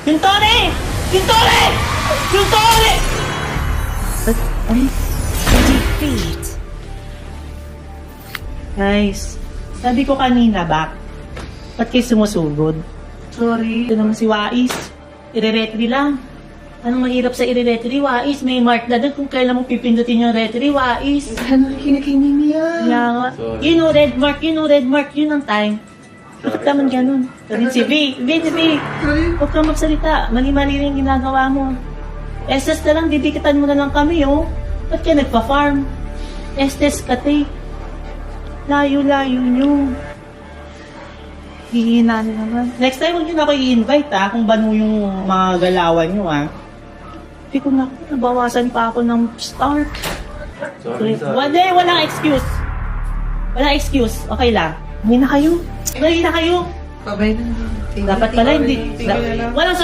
Yung Tore! Yung Tore! Yung Tore! Defeat. Guys, sabi ko kanina ba't kayo sumusugod? Sorry. Ito naman si Wais. I-retry lang. Anong mahirap sa i-retry, Wais? May mark na doon kung kailan mo pipindutin yung retry, Wais. Ano kinikinig niya? Kaya nga. Yun o, red mark, yun ang time. Bakit naman ganun? Sabi si V. Huwag kang magsalita. Mali-mali rin ginagawa mo. SS na lang, didikitan mo na lang kami, oh. Ba't ka nagpa-farm? SS kate. Layo-layo nyo. Hihina na naman. Next time, huwag nyo na ako i-invite, kung bano yung mga galawan nyo, Hindi ko na, nabawasan pa ako ng star. Sorry. Walang excuse. Walang excuse. Okay lang. Hindi na kayo. Babay na. Dapat pala hindi. Walang sorry.